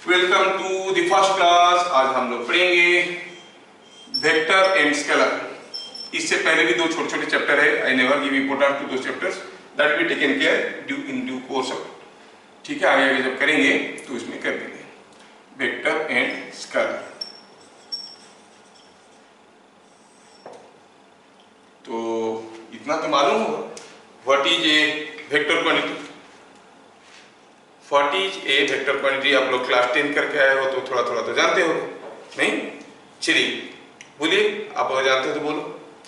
Welcome to the first class. आज हम लोग पढ़ेंगे वेक्टर एंड स्केलर। इससे पहले भी दो छोटे छोटे चैप्टर है। I never give importance to दो chapters, that will taken care due course of. ठीक है, आगे जब करेंगे तो इसमें कर देंगे वेक्टर एंड स्केलर। तो इतना तो मालूम होगा what is a vector quantity. What is a vector quantity आप लोग क्लास 10 करके आए हो तो थोड़ा थोड़ा तो जानते हो, नहीं? चलिए बोलिए, आप अगर जानते हो तो बोलो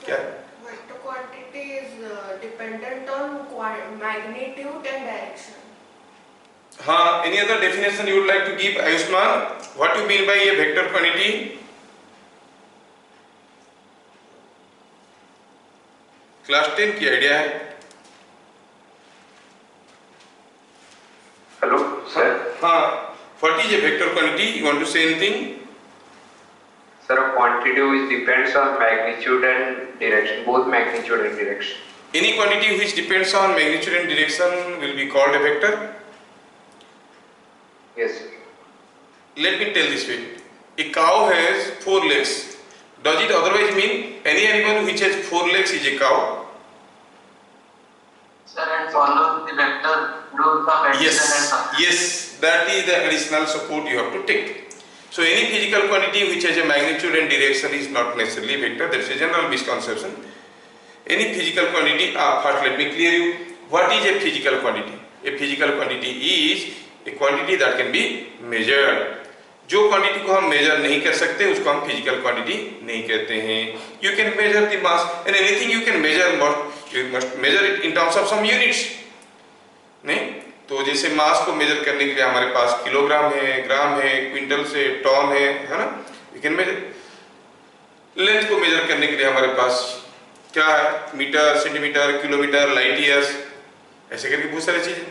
क्या है। Vector quantity is dependent on magnitude and direction. हाँ, any other definition you would like to give, Ayushman? What you mean by a vector quantity? Class 10 की आइडिया है? Hello, sir. हाँ, what is a vector quantity? You want to say anything? Sir, a quantity which depends on magnitude and direction, both magnitude and direction. Any quantity which depends on magnitude and direction will be called a vector. Yes. Let me tell this way. A cow has 4 legs. Does it otherwise mean any animal which has 4 legs is a cow? Sir, and follow the vector rules of addition and subtraction. Yes, that is the additional support you have to take. So any physical quantity which has a magnitude and direction is not necessarily a vector. That's a general misconception. Any physical quantity, first let me clear you. What is a physical quantity? A physical quantity is a quantity that can be measured. जो quantity को हम major नहीं कर सकते उसको हम physical quantity नहीं कहते हैं। You can measure the mass and anything you can measure, you must measure it in terms of some units, नहीं? तो जैसे मास को मेजर करने के लिए हमारे पास किलोग्राम है, ग्राम है, क्विंटल से टन है ना? You can measure. लेंथ को मेजर करने के लिए हमारे पास क्या है? Metre, centimetre, kilometre, light years, ऐसे करके बहुत सारी चीजें।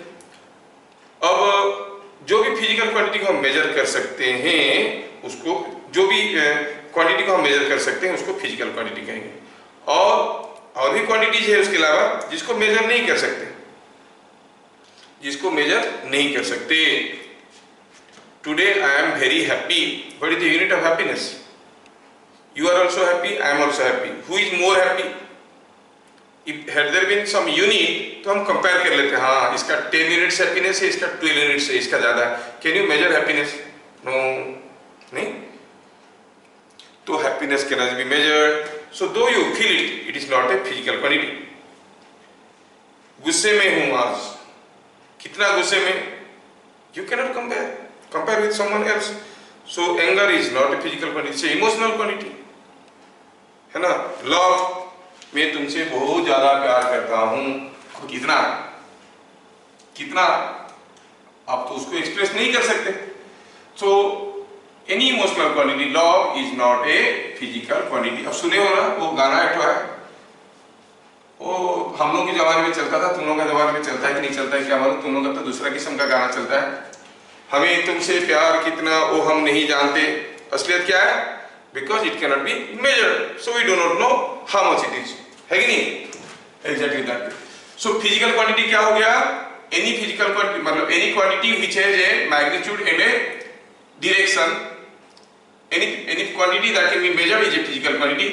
अब जो भी फिजिकल क्वांटिटी को हम मेजर कर सकते हैं उसको, जो भी क्वांटिटी को हम मेजर कर सकते हैं उसको फिजिकल क्वांटिटी कहेंगे। और भी क्वांटिटीज है उसके अलावा जिसको मेजर नहीं कर सकते, जिसको मेजर नहीं कर सकते। Today I am very happy. What is the unit of happiness? You are also happy, I am also happy. Who is more happy? If had there been some unit, तो हम compare कर लेते हैं, हाँ इसका 10 यूनिट्स हैप्पीनेस है, इसका 12 units है, इसका ज्यादा है। Can you measure happiness? No, नहीं। तो happiness can be measured. So do you feel it, it is not a physical quantity. गुस्से में हूं आज, कितना गुस्से में? You can not compare with someone else. So anger is not a physical quantity, it's emotional quantity, है ना? Love, मैं तुमसे बहुत ज्यादा प्यार करता हूं। कितना कितना आप तो उसको एक्सप्रेस नहीं कर सकते। So any emotional quantity, love is not a physical quantity. अब सुने हो ना वो गाना एक है, वो हम लोग के जमाने में चलता था, तुम लोग के जमाने में चलता है कि नहीं चलता है क्या मालूम? तुम लोग का तो दूसरा किस्म का गाना चलता है। हमें तुमसे प्यार कितना वो हम नहीं जानते। असलियत क्या है? Because it cannot be measured, so we do not know how much it is, है कि नहीं? Exactly that. So physical quantity क्या हो गया? Any physical quantity मतलब any quantity which has a magnitude and a direction. Any quantity that can be measured is a physical quantity.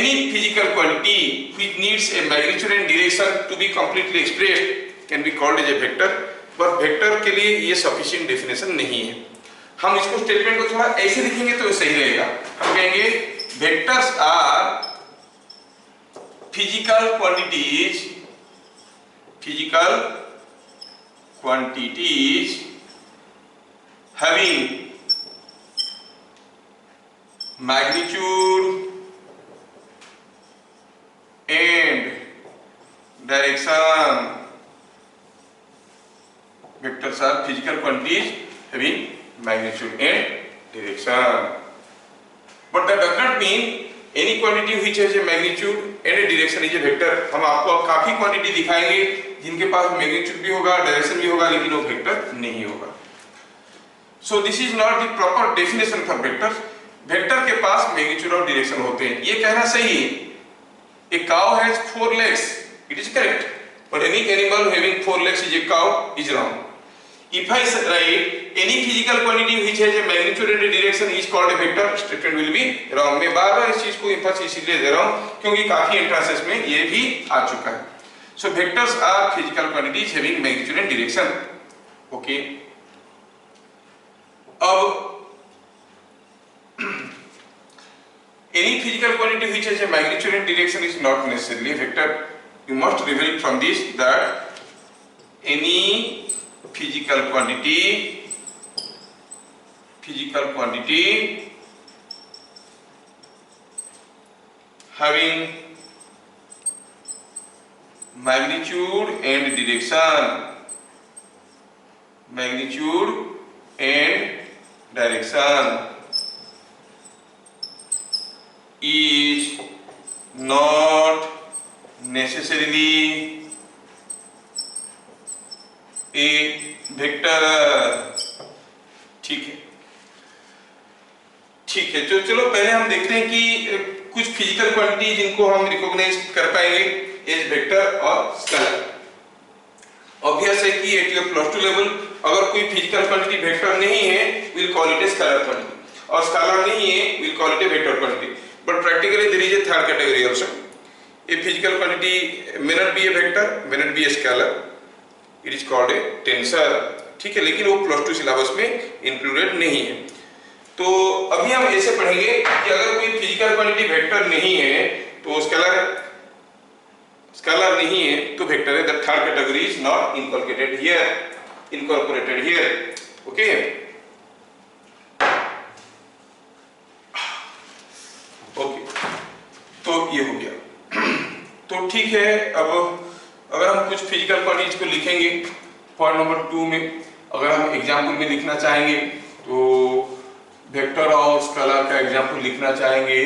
Any physical quantity which needs a magnitude and direction to be completely expressed can be called as a vector. पर vector के लिए ये sufficient definition नहीं है। हम इसको statement को थोड़ा ऐसे लिखेंगे तो सही रहेगा। हम कहेंगे vectors are physical quantities having magnitude and direction. Vectors are physical quantities having magnitude and direction, but that does not mean any quantity which has a magnitude and a direction is a vector. हम आपको काफी quantity दिखाएंगे जिनके पास magnitude भी होगा, direction भी होगा, लेकिन वो वेक्टर नहीं होगा। So this is not the proper definition for vectors. Vector के पास मैग्नीट्यूड और डायरेक्शन होते हैं, ये कहना सही है। A cow has 4 legs, it is correct, but any animal having 4 legs is a cow is wrong. If I write any physical quantity which has a magnitude and a direction is called a vector, statement will be wrong. मैं बार बार इस चीज को emphasise इसलिए दे रहा हूँ क्योंकि काफी entrances में ये भी आ चुका है. So vectors are physical quantities having magnitude and direction. Okay. अब any physical quantity which has a magnitude and direction is not necessarily a vector. You must reveal from this that any physical quantity having magnitude and direction is not necessarily a vector. ठीक है. तो चलो पहले हम देखते हैं कि कुछ फिजिकल क्वांटिटी जिनको हम रिकॉग्नाइज कर पाएंगे एज वेक्टर और स्केलर. ऑब्वियस है कि एट योर प्लस 2 लेवल अगर कोई फिजिकल क्वांटिटी वेक्टर नहीं है will call it a scalar quantity, और स्केलर नहीं है will call it a vector quantity. But practically there is a third category also. A physical quantity may not be a vector, may not be a scalar, it is called a tensor. ठीक है, लेकिन वो plus 2 syllabus में included नहीं है. तो अभी हम ऐसे पढ़ेंगे कि अगर कोई फिजिकल क्वांटिटी वेक्टर नहीं है तो स्केलर नहीं है तो वेक्टर है. The third category is not incorporated here. Okay. तो ये हो गया. तो ठीक है, अब अगर हम कुछ फिजिकल क्वांटिटीज को लिखेंगे पॉइंट नंबर 2 में, अगर हम एग्जाम्पल में लिखना चाहेंगे तो वेक्टर और स्केलर का एग्जाम्पल लिखना चाहेंगे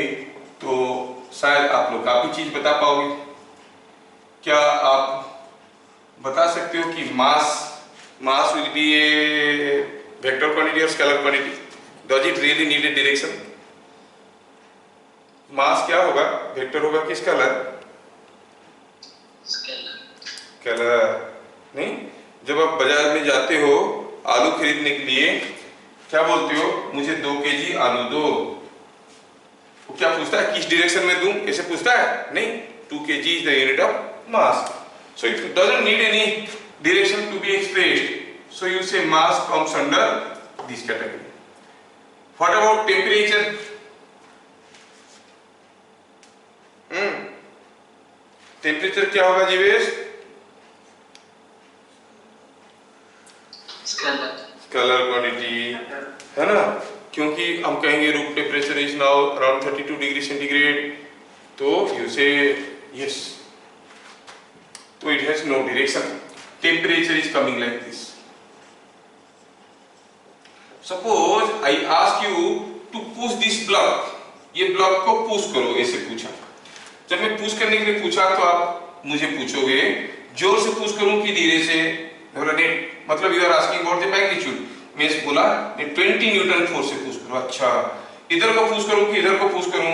तो शायद आप लोग काफी चीज बता पाओगे. क्या आप बता सकते हो कि mass will be a vector quantity और scalar quantity? Does it really need a direction? Mass क्या होगा, वेक्टर होगा कि स्केलर? स्केलर. नहीं, जब आप बाजार में जाते हो आलू खरीदने के लिए क्या बोलते हो? मुझे 2 kg आलू दो. वो क्या पूछता है किस डायरेक्शन में दूं, ऐसे पूछता है? नहीं, 2 kg is the unit of mass, so it doesn't need any direction to be expressed. So you say mass comes under this category. What about temperature? Temperature क्या होगा जीवेश? स्केलर क्वांटिटी है ना, क्योंकि हम कहेंगे room temperature is now around 32 degree centigrade, तो you say yes, तो it has no direction. Temperature is coming like this. Suppose I ask you to push this block, ये ब्लॉक को पुश करो, ऐसे पूछा. जब मैं पुश करने के लिए पूछा तो आप मुझे पूछोगे जोर से पुश करूं कि धीरे से? मतलब you are asking about the magnitude. मैं बोला 20 न्यूटन फोर्स से पुश करो. अच्छा, इधर को पुश करूं कि इधर को पुश करूं?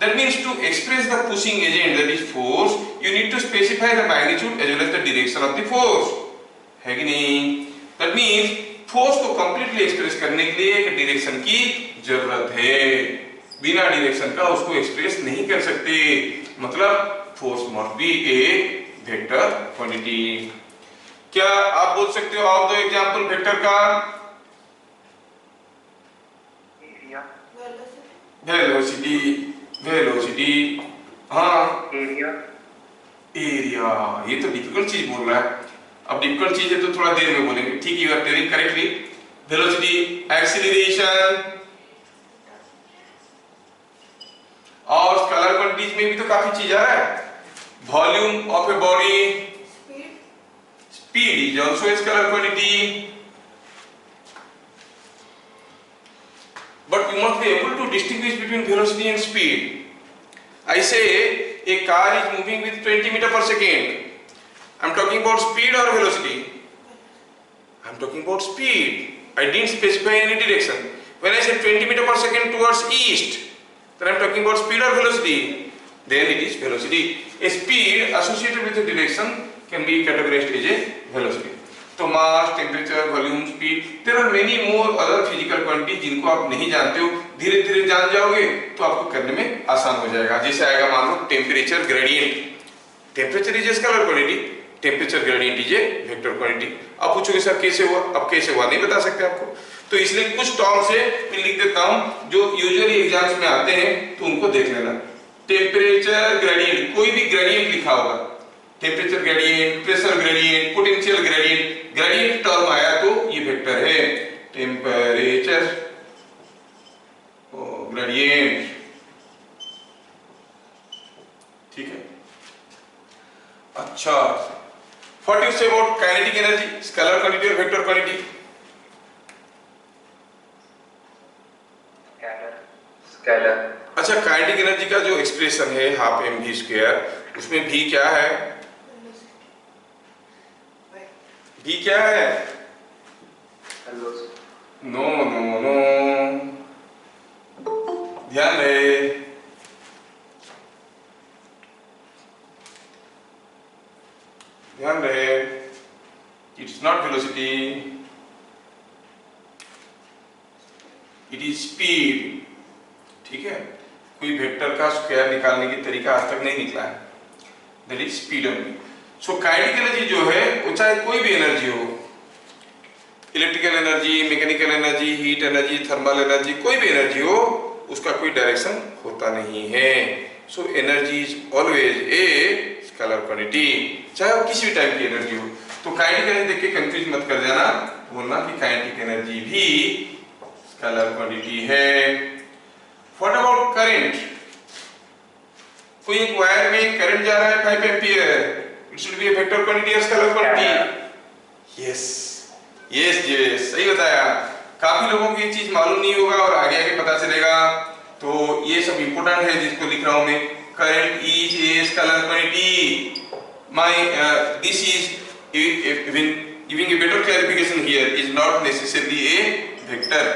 That means to express the pushing agent that is force you need to specify the magnitude as well as the direction of the force, है कि नहीं? दैट मींस फोर्स को कंप्लीटली एक्सप्रेस करने के लिए एक डायरेक्शन की जरूरत है. बिना डायरेक्शन का उसको एक्सप्रेस नहीं कर सकते. मतलब force must be a vector quantity. क्या आप बोल सकते हो और 2 एग्जांपल वेक्टर का? वेलोसिटी, हाँ, एरिया. ये तो डिफिकल्ट चीज बोल रहा है. अब डिफिकल्ट चीज है तो थोड़ा देर में बोलेंगे. ठीक है, you are telling correctly. Velocity, acceleration, और स्केलर क्वांटिटीज में भी तो काफी चीज आ रहा है. Volume of a body, speed is also a scalar quantity, but you must be able to distinguish between velocity and speed. I say a car is moving with 20 meter per second. I'm talking about speed or velocity? I'm talking about speed. I didn't specify any direction. When I say 20 meter per second towards east, then I'm talking about speed or velocity? Then it is velocity. A speed associated with a direction can be categorized as a velocity. तो mass, temperature, volume, speed, there are many more other physical quantity जिनको आप नहीं जानते हो, धीरे धीरे जान जाओगे तो आपको करने में आसान हो जाएगा। जैसे आएगा मान low temperature gradient, temperature is a scalar quantity, temperature gradient is a vector quantity. आप पूछोगे सर कैसे हुआ, अब कैसे हुआ नहीं बता सकते आपको, तो इसलिए कुछ टर्म से मैं लिख देता हूं जो यूजुअली एग्जाम्स में आते हैं, तो उनको देख लेना। टेम्परेचर ग्रेडियंट, कोई भी ग्रेडियंट लिखा होगा, temperature gradient, pressure gradient, potential gradient, gradient term आया तो ये वेक्टर है टेम्परेचर ग्रेडियंट, ठीक है। अच्छा, what you say about kinetic energy, scalar quantity और वेक्टर क्वांटिटी? स्केलर। अच्छा, काइनेटिक एनर्जी का जो एक्सप्रेशन है हाफ mv², उसमें v क्या है? v क्या है? नो नो नो, ध्यान रहे, ध्यान रहे, it's not velocity, it is speed, ठीक है। कोई वेक्टर का स्क्वायर निकालने की तरीका आज तक नहीं निकला है, that is speed only. So kinetic energy जो है वो चाहे कोई भी एनर्जी हो, electrical energy, mechanical energy, heat energy, thermal energy, कोई भी एनर्जी हो, उसका कोई डायरेक्शन होता नहीं है। So energy is always a scalar quantity, चाहे वो किसी भी टाइप की एनर्जी हो। तो काइनेटिक एनर्जी देख के कंफ्यूज मत कर जाना, बोलना कि काइनेटिक एनर्जी भी स्केलर क्वांटिटी है। What about current? कोई एक वायर में करंट जा रहा है 5 ampere, it should be a vector quantity या scalar quantity? Yes yes yes, सही बताया। काफी लोगों को ये चीज मालूम नहीं होगा और आगे आगे पता चलेगा, तो ये सब इंपॉर्टेंट है जिसको लिख रहा हूं मैं। Current is a scalar quantity, my this is giving a better clarification here, is not necessarily a vector.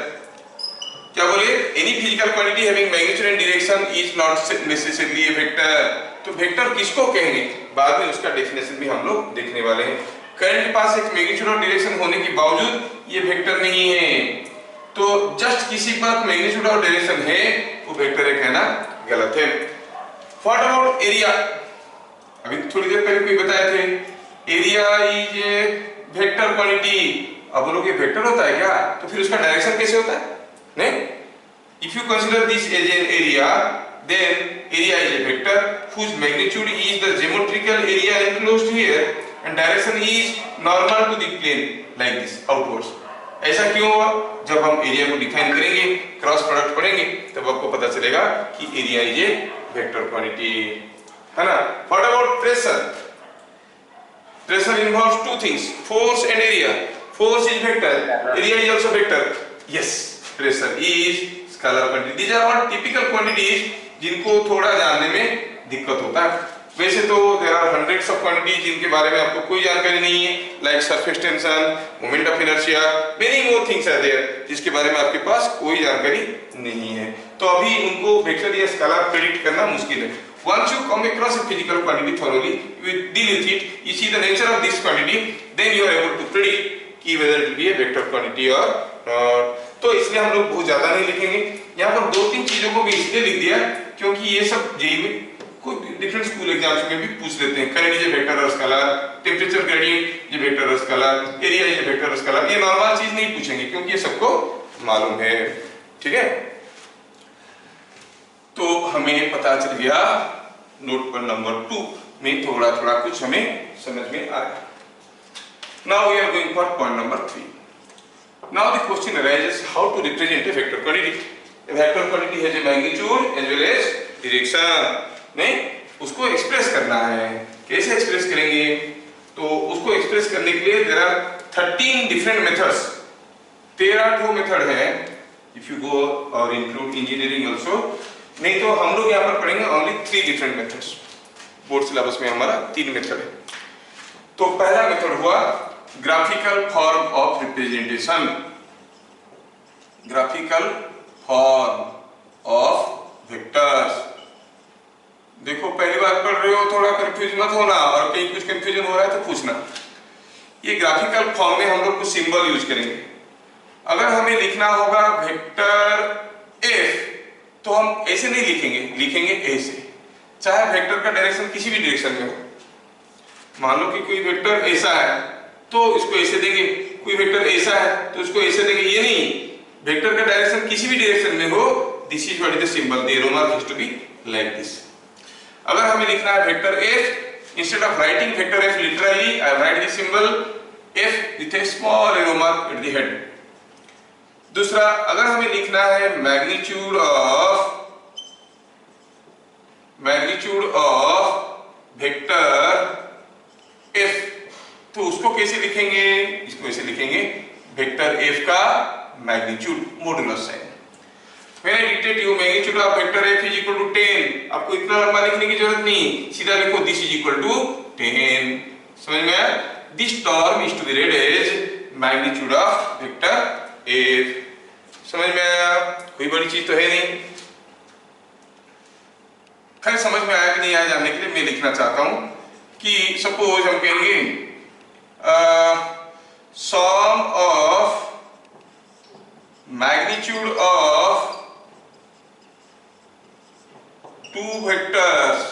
क्या बोले? Any physical quantity having magnitude and direction is not necessarily a vector. तो vector किसको कहेंगे, बाद में उसका definition भी हम लोग देखने वाले हैं। करंट के पास एक मैग्नीट्यूड और डायरेक्शन होने के बावजूद ये वेक्टर नहीं है, तो जस्ट किसी के पास मैग्नीट्यूड और डायरेक्शन है वो वेक्टर है कहना गलत है। What about area? अभी थोड़ी देर पहले कोई बताए थे area is a vector quantity. अब बोलोगे वेक्टर होता है क्या, तो फिर उसका डायरेक्शन कैसे होता है? नहीं, if you consider this as an area, then area is a vector whose magnitude is the geometrical area enclosed here and direction is normal to the plane like this outwards. ऐसा क्यों हुआ? जब हम area को define करेंगे, cross product पढ़ेंगे, तब आपको पता चलेगा कि area is a vector quantity, है ना। What about pressure? Pressure involves two things, force and area. Force is vector, area is also vector. Yes, pressure is scalar quantity. These are all typical quantities जिनको थोड़ा जानने में दिक्कत होता है। वैसे तो there are hundreds of quantities जिनके बारे में आपको कोई जानकारी नहीं है, like surface tension, moment of inertia, many more things are there जिसके बारे में आपके पास कोई जानकारी नहीं है। तो अभी उनको वेक्टर या स्केलर प्रेडिक्ट करना मुश्किल है। Once you come across a physical quantity thoroughly, you will deal with it, you see the nature of this quantity, then you are able to predict कि whether it will be a vector quantity or not. तो इसलिए हम लोग बहुत ज्यादा नहीं लिखेंगे। यहाँ पर दो तीन चीजों को भी इसलिए लिख दिया क्योंकि ये सब जेईई में कोई डिफरेंट स्कूल एग्जाम्स में भी पूछ लेते हैं। करंट इज ए वेक्टर और स्केलर, टेम्परेचर ग्रेडियंट ये वेक्टर और scalar, area is a vector और स्केलर। ये नॉर्मल चीज नहीं पूछेंगे क्योंकि ये सबको मालूम है, ठीक है। तो हमें पता चल गया नोट पर नंबर 2 में थोड़ा थोड़ा कुछ हमें समझ में आया। Now we are going for point number 3. Now the question arises how to represent a vector quantity. A vector quantity has a magnitude as well as direction. नहीं, उसको एक्सप्रेस करना है। कैसे एक्सप्रेस करेंगे? तो उसको एक्सप्रेस करने के लिए there are 13 different methods. 13 method है। If you go or include engineering also, नहीं तो हम लोग यहाँ पर पढ़ेंगे only 3 different methods. Board syllabus में हमारा 3 मेथड है। तो पहला मेथड हुआ graphical form of representation. Graphical form of vectors. देखो पहली बार पढ़ रहे हो, थोड़ा कंफ्यूज मत होना, और कहीं कुछ कंफ्यूजन हो रहा है तो पूछना। ये ग्राफिकल फॉर्म में हम लोग कुछ सिंबल यूज करेंगे। अगर हमें लिखना होगा वेक्टर एफ तो हम ऐसे नहीं लिखेंगे, लिखेंगे ऐसे, चाहे वेक्टर का डायरेक्शन किसी भी डायरेक्शन में हो। मान लो कि कोई वेक्टर ऐसा है तो इसको ऐसे देंगे, कोई वेक्टर ऐसा है तो इसको ऐसे देंगे, ये नहीं, वेक्टर का डायरेक्शन किसी भी डायरेक्शन में हो, this is what is the symbol, the arrow mark has to be like this. अगर हमें लिखना है vector F, instead of writing vector F literally I write the symbol F with a small arrow mark at the head. दूसरा, अगर हमें लिखना है magnitude of vector F तो उसको कैसे लिखेंगे, इसको ऐसे लिखेंगे, वेक्टर एफ का मैग्नीट्यूड मॉडुलस साइन। मैंने dictate you magnitude of vector F is equal to 10। आपको इतना लंबा लिखने की जरूरत नहीं, सीधा लिखो दिस इज इक्वल टू 10। समझ में आया? This term is to be read as magnitude of vector F. समझ में आया? कोई बड़ी चीज तो है नहीं। खैर समझ में आया कि नहीं आया जानने के लिए मैं लिखना चाहता हूं कि सपोज हम कहेंगे sum of magnitude of two vectors,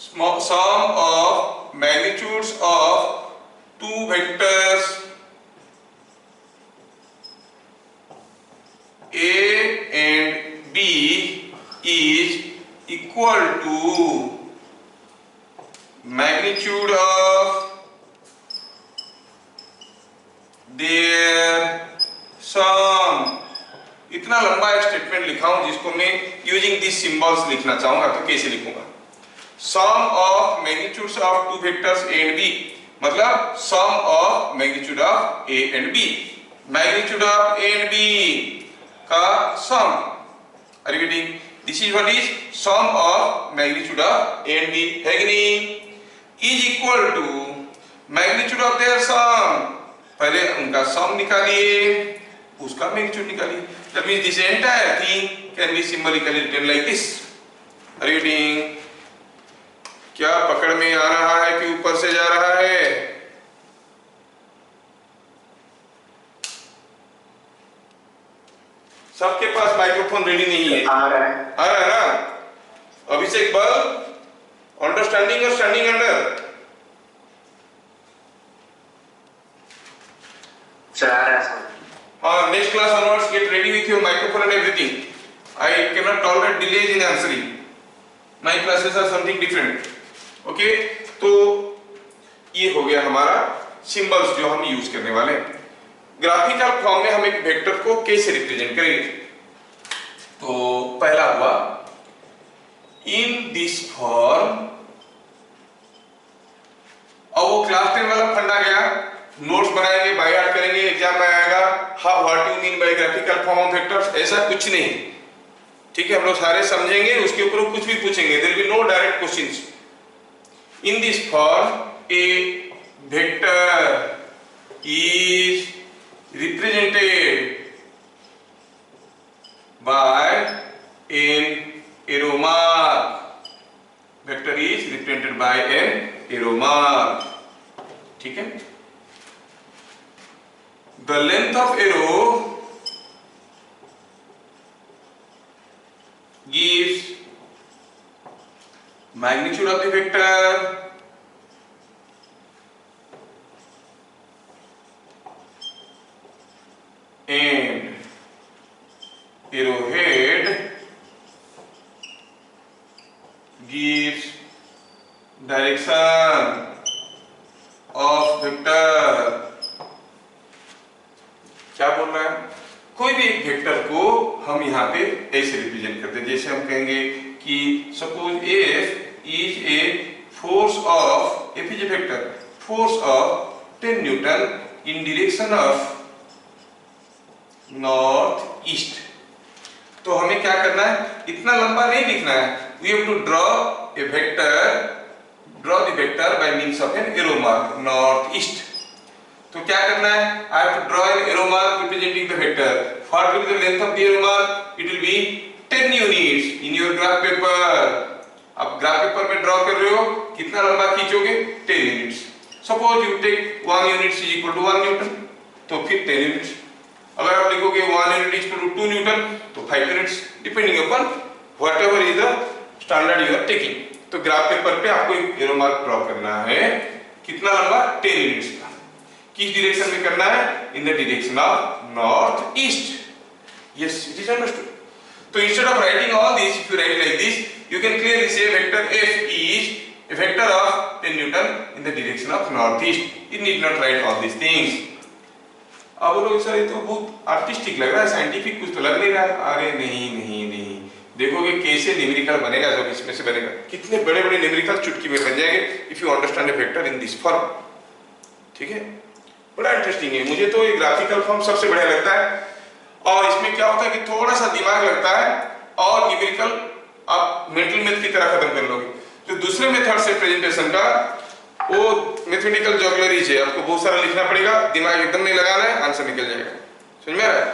sum of magnitudes of two vectors A and B is equal to magnitude of their sum। इतना लंबा स्टेटमेंट लिखा हूं जिसको मैं यूजिंग दिस सिंबल्स लिखना चाहूंगा, तो कैसे लिखूंगा? Sum of magnitudes of two vectors A and B, मतलब sum of magnitude of A and B, magnitude of A and B का sum. Are you getting? This is what is sum of magnitude of A and B, है कि नहीं? Is equal to magnitude of their sum, पहले उनका सम निकालिए, उसका magnitude निकालिए। That means this entire thing can be symbolically written like this. Are you getting? क्या पकड़ में आ रहा है कि ऊपर से जा रहा है? सबके पास माइक्रोफोन रेडी नहीं है। आ रहा है, आ रहा है ना? अभिषेक बल अंडरस्टैंडिंग और स्टैंडिंग अंडर चला रहा है sir. next class onwards get ready with your microphone and everything. I cannot tolerate delays in answering. My classes are something different. Okay? तो ये हो गया हमारा सिंबल्स जो हम यूज करने वाले हैं। ग्राफिकल फॉर्म में हम एक वेक्टर को कैसे रिप्रेजेंट करेंगे? तो पहला हुआ इन दिस फॉर्म। अब वो क्लास 10 वाला फंडा गया, नोट्स बनाएंगे, बाय हार्ट करेंगे, एग्जाम में आएगा how what you mean by graphical form of vectors, ऐसा कुछ नहीं। ठीक है, हम लोग सारे समझेंगे, उसके ऊपर कुछ भी पूछेंगे, there will be no direct questions. In this form a vector is represented by an arrow mark. Vector is represented by an arrow mark. ठीक है, the length of arrow gives magnitude of the vector and arrowhead gives direction of vector। क्या बोल रहा है? कोई भी एक vector को हम यहाँ पे ऐसे रिप्रेजेंट करते हैं, जैसे हम कहेंगे कि suppose F is a force of, F is a vector, force of 10 Newton in direction of north east. तो हमें क्या करना है? इतना लंबा नहीं लिखना है, we have to draw a vector, draw the vector by means of an arrow mark north east. तो क्या करना है? I have to draw an arrow mark representing the vector. What will be the length of the arrow mark? It will be 10 units in your graph paper. अब graph paper में draw कर रहे हो, कितना लंबा खींचोगे? 10 units. So suppose you take 1 unit is equal to 1 newton, तो फिर 10 यूनिट्स। अगर आप लिखोगे 1 unit is equal to 2 newton, तो 5 units, depending upon whatever is the standard you are taking. तो ग्राफ पेपर पे आपको एक एरो मार्क ड्रॉ करना है, कितना लंबा, 10 यूनिट्स का। किस डायरेक्शन में करना है, in the direction of north east. Yes, it is understood. तो instead of writing all this, if you write like this, you can clearly say vector F is a vector of 10 Newton in the direction of northeast. You need not write all these things. अब लोग sir ये तो बहुत artistic लग रहा है, scientific कुछ तो लग नहीं रहा है। अरे नहीं नहीं नहीं, देखोगे कैसे न्यूमेरिकल बनेगा जब इसमें से बनेगा। कितने बड़े बड़े न्यूमेरिकल चुटकी में बन जाएंगे if you understand A vector in this form. ठीक है, बड़ा इंटरेस्टिंग है। मुझे तो ये ग्राफिकल फॉर्म सबसे बढ़िया लगता है, और इसमें क्या होता है कि थोड़ा सा दिमाग लगता है और न्यूमेरिकल आप मेंटल मैथ की तरह खत्म कर लोगे। जो दूसरे मेथड से प्रेजेंटेशन का, वो मैथमेटिकल जॉगलरीज है, आपको बहुत सारा लिखना पड़ेगा, दिमाग एकदम नहीं लगाना है, आंसर निकल जाएगा। समझ में आ रहा है?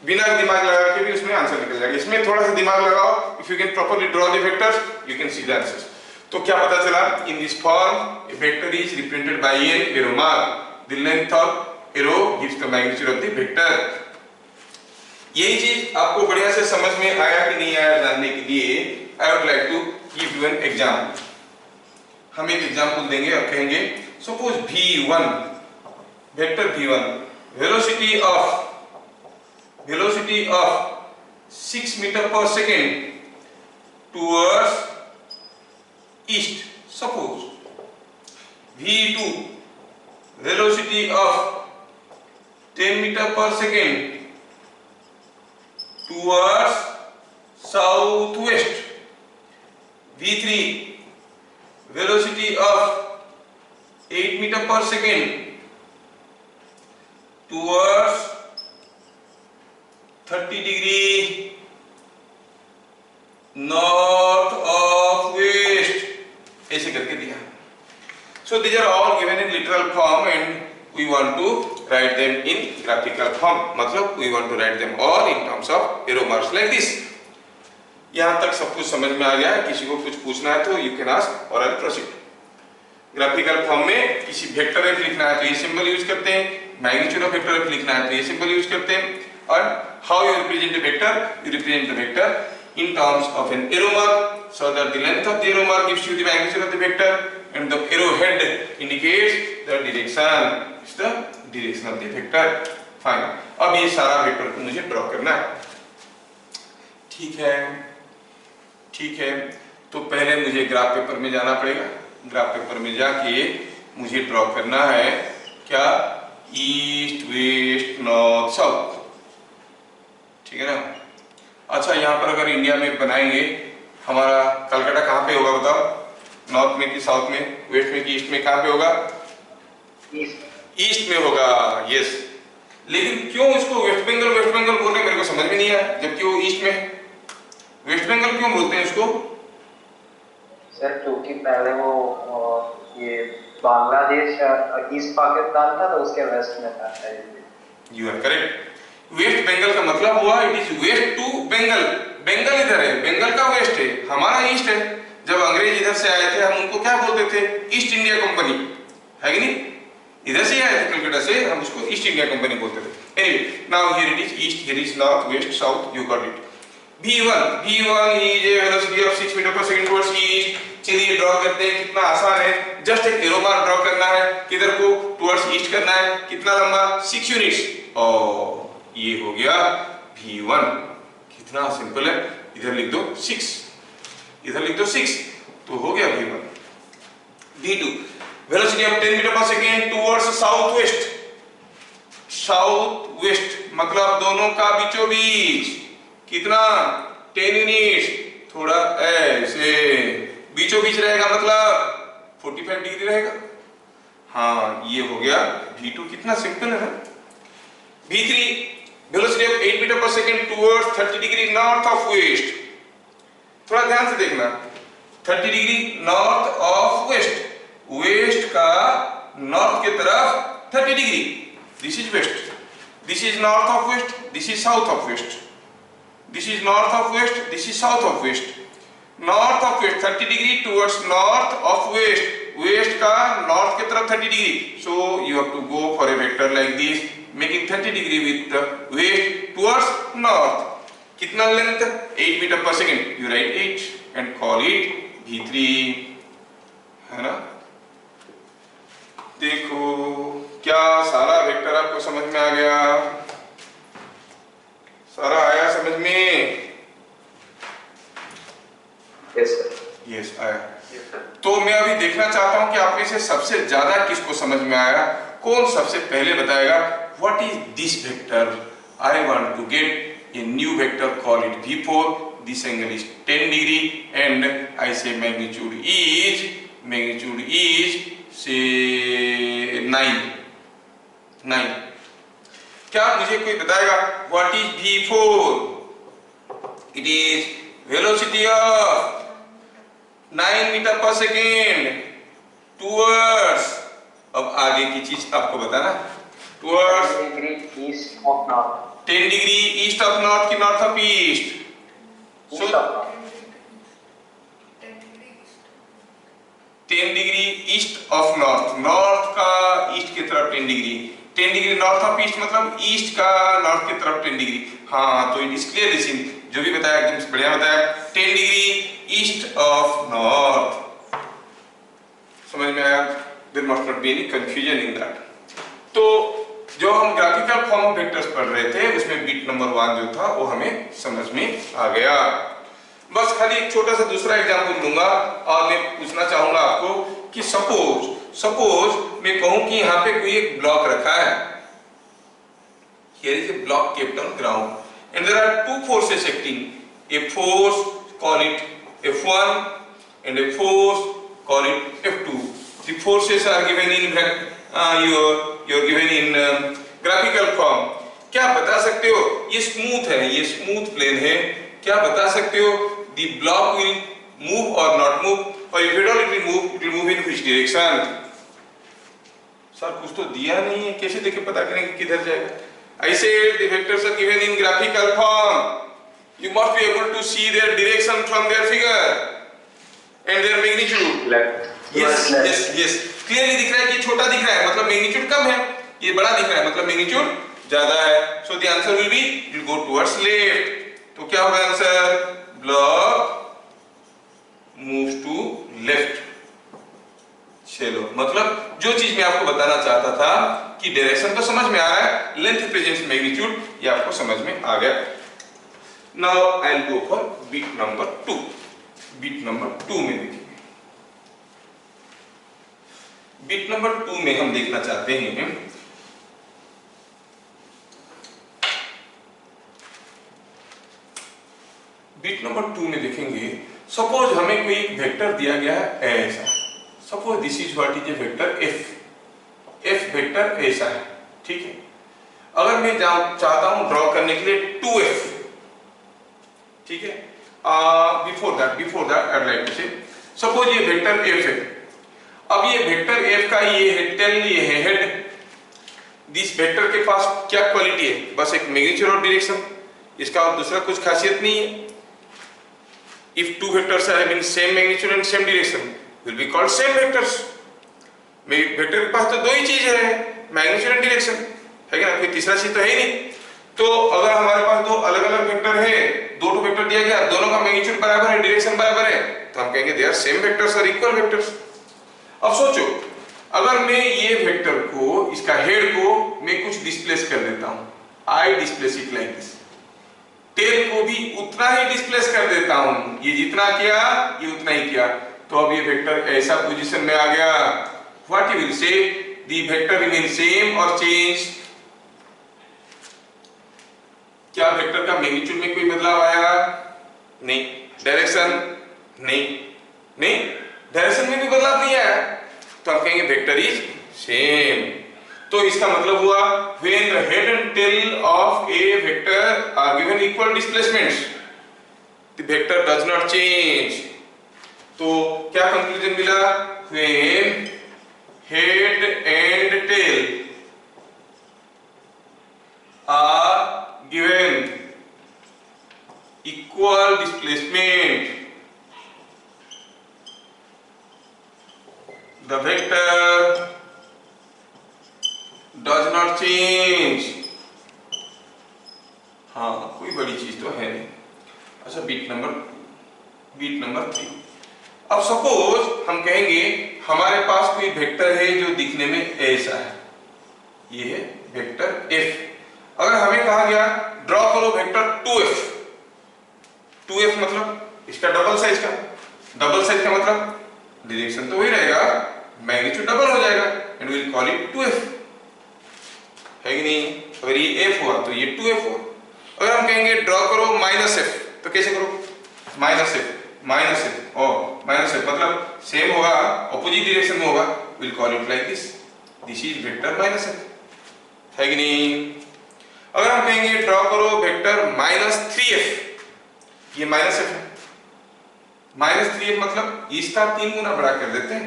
बिना दिमाग लगा के भी उसमें आंसर निकल जाएगा। इसमें थोड़ा सा दिमाग लगाओ, if you can properly draw the vectors you can see the answers. तो क्या पता चला, इन this form a vector is represented by an arrow mark, the length of arrow gives the magnitude of the vector. यही चीज आपको बढ़िया से समझ में आया कि नहीं आया जानने के लिए I would like to give you an example. हम एक एग्जाम्पल देंगे और कहेंगे suppose V1, vector V1, velocity of 6 metre per second towards east. Suppose V2, velocity of 10 meter per second towards southwest. V3, velocity of 8 meter per second towards 30 degree north of west. ऐसे करके दिया। So these are all given in literal form and we want to write them in graphical form, मतलब we want to write them all in terms of arrow marks like this. यहाँ तक सब कुछ समझ में आ गया है? किसी को कुछ पूछना है तो you can ask or I'll proceed. Graphical form में किसी वेक्टर एफ लिखना है तो ये सिंबल यूज करते हैं, मैग्नीट्यूड ऑफ वेक्टर एफ लिखना है तो ये सिंबल यूज करते हैं, और how you represent the vector, you represent the vector in terms of an arrow mark so that the length of the arrow mark gives you the magnitude of the vector and the arrow head indicates the direction. It's the direction of the vector. Fine. अब ये सारा vector को मुझे draw करना है। ठीक है, ठीक है। तो पहले मुझे ग्राफ पेपर में जाना पड़ेगा। ग्राफ पेपर में जाके मुझे ड्रॉ करना है क्या, ईस्ट वेस्ट नॉर्थ साउथ। ठीक है ना। अच्छा, यहाँ पर अगर इंडिया में बनाएंगे, हमारा कलकत्ता कहाँ पे होगा बताओ? नॉर्थ में कि साउथ में, वेस्ट में कि ईस्ट में, कहाँ पे होगा? ईस्ट में होगा। यस, लेकिन क्यों इसको वेस्ट बंगाल बोल रहे मेरे को समझ में नहीं आया, जबकि वो ईस्ट में है। वेस्ट बंगाल क्यों बोलते हैं इसको? सर क्योंकि पहले वो ये बांग्लादेश ईस्ट पाकिस्तान था तो उसके वेस्ट में था। You are correct. West Bengal का मतलब हुआ it is west to Bengal. Bengal इधर है, बंगाल का वेस्ट है, हमारा ईस्ट है। जब अंग्रेज इधर से आए थे हम उनको क्या बोलते थे? ईस्ट इंडिया कंपनी, है कि नहीं? इधर से आए थे कलकत्ता से, हम उसको ईस्ट इंडिया कंपनी बोलते थे। Anyway, now here it is east, here is north, west, south, you got it. V1 is a velocity of 6 metre per second towards east. चलिए ड्रॉ करते हैं, कितना आसान है, जस्ट एक एरो मार्क ड्रॉ करना है, किधर को? टुवर्ड्स ईस्ट करना है। कितना लंबा? 6 यूनिट्स। और ये हो गया V1। कितना सिंपल है, इधर लिख दो 6, इधर लिख दो 6, तो हो गया V1। V2 velocity of 10 meter per second towards south west. South west मतलब दोनों का बीचों बीच। कितना? 10 यूनिट्स। थोड़ा ऐसे बीचों बीच रहेगा, मतलब 45 डिग्री रहेगा। हाँ, ये हो गया V2। कितना सिंपल है ना। V3 velocity of 8 metre per second towards 30 degree north of west. थोड़ा ध्यान से देखना, 30 degree north of west, west का नॉर्थ की तरफ 30 डिग्री। This is west, this is north of west, this is south of west, this is north of west, this is south of west. North of west 30 degree towards north of west, west का north की तरफ 30 degree, so you have to go for a vector like this making 30 degree with west towards north. कितना length? 8 metre per second. You write 8 and call it V3, है ना। देखो क्या सारा vector आपको समझ में आ गया? सारा आया समझ में? Yes sir. यस आया। Yes, sir. तो मैं अभी देखना चाहता हूं कि आप में से सबसे ज्यादा किसको समझ में आया, कौन सबसे पहले बताएगा what is this vector. I want to get a new vector, call it V4, this angle is 10 degree and I say magnitude is say 9। क्या मुझे कोई बताएगा what is V4? It is velocity of 9 meter per second towards, अब आगे की चीज आपको बताना, towards 10 degree east of north. 10 degree east of north की north of east. East of north. 10 degree east of north, north का east की तरफ 10 degree, 10 degree north of east मतलब ईस्ट का नॉर्थ की तरफ 10 डिग्री। हाँ तो इट इज क्लियर दिस, जो भी बताया एकदम बढ़िया बताया। 10 डिग्री ईस्ट ऑफ नॉर्थ, समझ में आया? There must not be any confusion in that. तो जो हम ग्राफिकल फॉर्म ऑफ वेक्टर्स पढ़ रहे थे उसमें बिट नंबर 1 जो था वो हमें समझ में आ गया। बस खाली एक छोटा सा दूसरा एग्जांपल दूंगा और मैं पूछना चाहूंगा आपको कि सपोज मैं कहूं कि यहाँ पे कोई एक ब्लॉक रखा है, here is a block kept on ground and there are two forces acting, a force call it F1 and a force call it F2. The forces are given in you're given in graphical form. क्या बता सकते हो? ये smooth है, ये smooth plane है, क्या बता सकते हो the block will move or not move, or if at all it will move in which direction? Sir कुछ तो दिया नहीं है, कैसे देखे पता करेंगे किधर जाएगा? I said the vectors are given in graphical form. You must be able to see their direction from their figure and their magnitude. Yes. Clearly दिख रहा है कि छोटा दिख रहा है मतलब मैग्नीट्यूड कम है, ये बड़ा दिख रहा है मतलब मैग्नीट्यूड ज्यादा है। So the answer will be it will go towards left. तो क्या होगा answer? Block moves to left. चलो मतलब जो चीज मैं आपको बताना चाहता था कि डायरेक्शन तो समझ में आ रहा है, लेंथ रिप्रेजेंट्स मैग्नीट्यूड, ये आपको समझ में आ गया। Now I will go for bit number 2। Bit number 2 में देखिए, बिट नंबर 2 में हम देखना चाहते हैं बिट नंबर 2 में देखेंगे, सपोज हमें कोई एक वेक्टर दिया गया है ऐसा, suppose this is what is a vector F vector ऐसा है, ठीक है। अगर मैं चाहता हूं ड्रॉ करने के लिए 2f, ठीक है। Before that I like to say suppose ये वेक्टर f है। अब ये वेक्टर f का ये है टेल, ये है हेड। दिस वेक्टर के पास क्या क्वालिटी है? बस एक मैग्नीट्यूड और डायरेक्शन, इसका और दूसरा कुछ खासियत नहीं है। If two vectors are having same magnitude and same direction, will be called same vectors. Vector के पास तो दो ही चीज है, मैग्नीट्यूड एंड डायरेक्शन, है क्या? कोई तीसरा चीज तो है ही नहीं। तो अगर हमारे पास दो अलग अलग वेक्टर है, दो वेक्टर दिया गया, दोनों का मैग्नीट्यूड बराबर है, डायरेक्शन बराबर है, तो हम कहेंगे दे आर सेम वेक्टर्स और इक्वल वेक्टर्स। अब सोचो अगर मैं ये वेक्टर को, इसका हेड को मैं कुछ डिस्प्लेस कर देता हूं, I displace it like this, tail को भी उतना ही डिस्प्लेस कर देता हूं, ये जितना किया ये उतना ही किया, तो अब ये वेक्टर ऐसा पोजीशन में आ गया। What you will say? The vector remain same और चेंज। क्या वेक्टर का मैग्नीट्यूड में कोई बदलाव आया? नहीं। डायरेक्शन? नहीं डायरेक्शन में भी बदलाव नहीं आया, तो हम कहेंगे वेक्टर इज सेम। तो इसका मतलब हुआ when the head and tail of a vector are given equal displacements, the vector does not change. तो क्या कंक्लूजन मिला? when head and tail are given equal displacement, the vector does not change. हाँ, कोई बड़ी चीज तो है नहीं। अच्छा, बीट नंबर 3। अब सपोज हम कहेंगे हमारे पास कोई वेक्टर है जो दिखने में ऐसा है, ये है वेक्टर f। अगर हमें कहा गया ड्रॉ करो वेक्टर 2f, 2f मतलब इसका डबल साइज का मतलब डायरेक्शन तो वही रहेगा, मैग्नीट्यूड डबल हो जाएगा and will call it 2f, है कि नहीं? अगर ये f हुआ तो ये 2f हुआ। अगर हम कहेंगे ड्रॉ करो -f, तो कैसे करो? -f और -f मतलब सेम होगा, ऑपोजिट डायरेक्शन में होगा, will call it like this is vector -f, है कि नहीं? अगर हम कहेंगे ड्रॉ करो वेक्टर -3f, ये -f है, -3f मतलब इसका 3 गुना बड़ा कर देते हैं,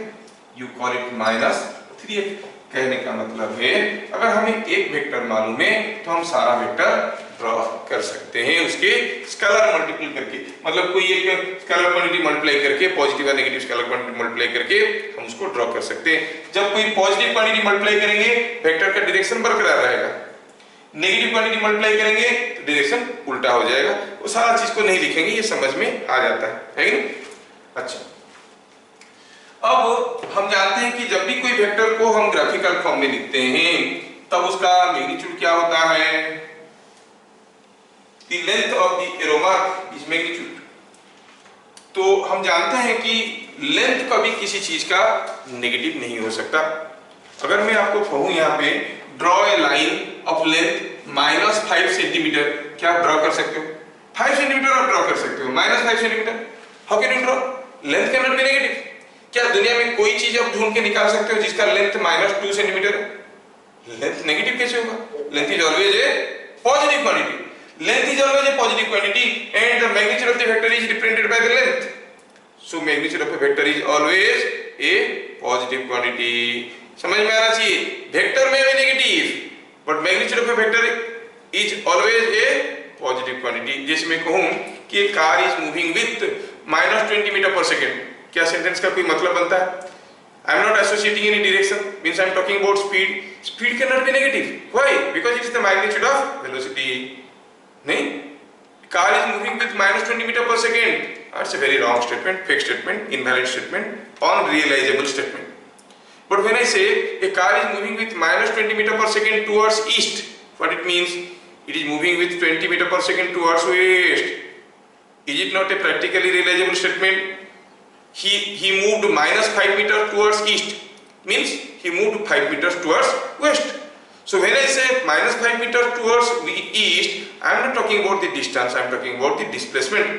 यू कॉल इट -3f। कहने का मतलब है अगर हमें एक वेक्टर मालूम है तो हम सारा वेक्टर ड्रॉ कर सकते हैं उसके स्केलर मल्टीपल करके, मतलब कोई एक स्केलर क्वांटिटी मल्टीप्लाई करके, पॉजिटिव या नेगेटिव स्केलर क्वांटिटी मल्टीप्लाई करके हम उसको ड्रॉ कर सकते हैं। जब कोई पॉजिटिव क्वांटिटी मल्टीप्लाई करेंगे वेक्टर का डायरेक्शन बरकरार रहेगा, नेगेटिव क्वांटिटी मल्टीप्लाई करेंगे तो डायरेक्शन उल्टा हो जाएगा। वो सारा चीज को नहीं लिखेंगे, ये समझ में आ जाता है कि नहीं? अच्छा, अब हम जानते हैं कि जब भी कोई वेक्टर को हम ग्राफिकल फॉर्म में लिखते हैं तब उसका मैग्नीट्यूड क्या होता है? The length of the arrow mark is magnitude। तो हम जानते हैं कि लेंथ कभी किसी चीज का नेगेटिव नहीं हो सकता। अगर मैं आपको कहूं यहाँ पे draw a line of length -5 centimetre, क्या आप ड्रॉ कर सकते हो? 5 सेंटीमीटर आप ड्रॉ कर सकते हो, -5 centimetre. How can you draw? Length can not be negative. क्या दुनिया में कोई चीज आप ढूंढ के निकाल सकते हो जिसका लेंथ -2 सेंटीमीटर है? लेंथ नेगेटिव कैसे होगा? Length is always a positive quantity. Length is always a positive quantity and the magnitude of the vector is represented by the length. So magnitude of a vector is always a positive quantity. समझ में आना चाहिए, vector में भी negative but magnitude of a vector is always a positive quantity। जैसे मैं कहूँ कि car is moving with -20 meter per second, क्या सेंटेंस का कोई मतलब बनता है? I am not associating any direction, means I am talking about speed. Speed cannot be negative. Why? Because it is the magnitude of velocity. नहीं, car is moving with -20 meter per second, it's a very wrong statement, fake statement, invalid statement, unrealisable statement. But when I say a car is moving with -20 meter per second towards east, what it means? It is moving with 20 meter per second towards west. Is it not a practically realisable statement? he moved -5 meter towards east, means he moved 5 meters towards west। So when I say -5 meters towards east, I am not talking about the distance, I am talking about the displacement.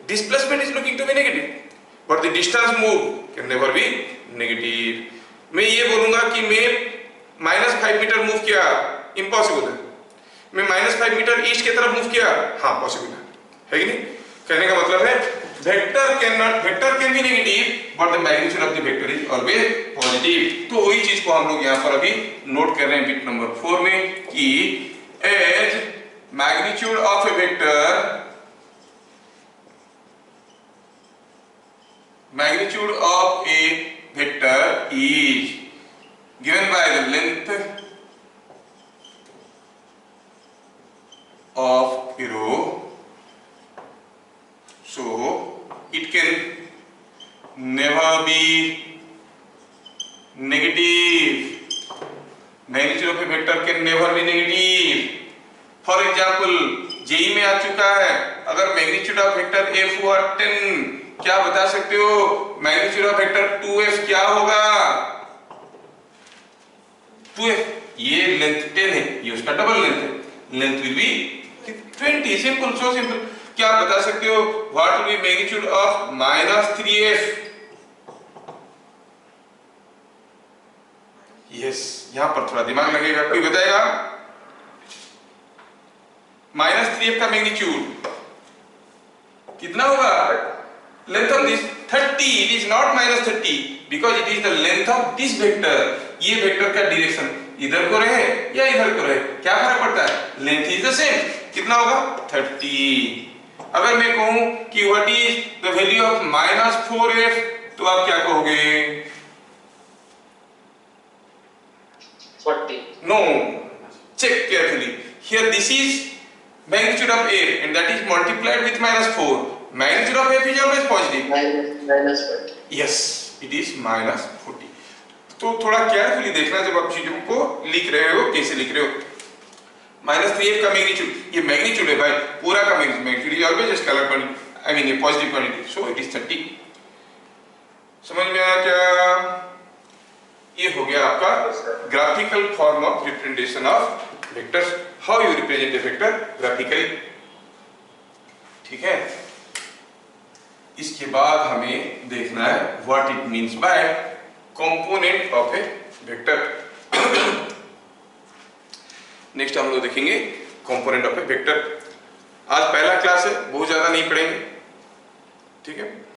Displacement is looking to be negative, but the distance moved can never be negative. मैं ये बोलूँगा कि मैं -5 metre move किया, impossible है। मैं -5 metre east की तरफ मूव किया, हाँ पॉसिबल है कि नहीं? कहने का मतलब है vector can be negative but the magnitude of the vector is always positive. तो वही चीज को हम लोग यहाँ पर अभी नोट कर रहे हैं बिट नंबर 4 में कि as magnitude of a vector, magnitude of a vector is given by the length of arrow, so it can never be negative। magnitude of a vector can never be negative। for example JEE में आ चुका है, अगर magnitude of vector f हुआ 10, क्या बता सकते हो magnitude of vector 2f क्या होगा? 2f, ये लेंथ 10 है, ये उसका डबल लेंथ है, length will be 20। Simple, so simple. क्या आप बता सकते हो what will be magnitude of -3f? Yes, यहां पर थोड़ा दिमाग लगेगा। कोई बताएगा -3f का मैग्नीट्यूड कितना होगा? Length of this 30, it is not -30 because it is the length of this vector. ये वेक्टर का डायरेक्शन इधर को रहे या इधर को रहे, क्या फर्क पड़ता है? Length is the same. कितना होगा? 30। अगर मैं कहूं कि what is the value of -4f, तो आप क्या कहोगे? 40. No, check carefully. Here this is magnitude of f and that is multiplied with -4. Magnitude of f is always positive. Minus 40. Yes, it is -40. तो थोड़ा केयरफुली देखना जब आप चीजों को लिख रहे हो, कैसे लिख रहे हो। -3f का मैग्नीट्यूड, ये मैग्नीट्यूड है भाई, पूरा का magnitude is always scalar quantity, I mean ये positive quantity, so it is 30। समझ में आया क्या? ये हो गया आपका graphical form of representation of vectors, how you represent a vector graphically. ठीक है, इसके बाद हमें देखना है what it means by component of a vector. Next हम लोग देखेंगे कंपोनेंट ऑफ ए वेक्टर। आज पहला क्लास है, बहुत ज्यादा नहीं पढ़ेंगे, ठीक है।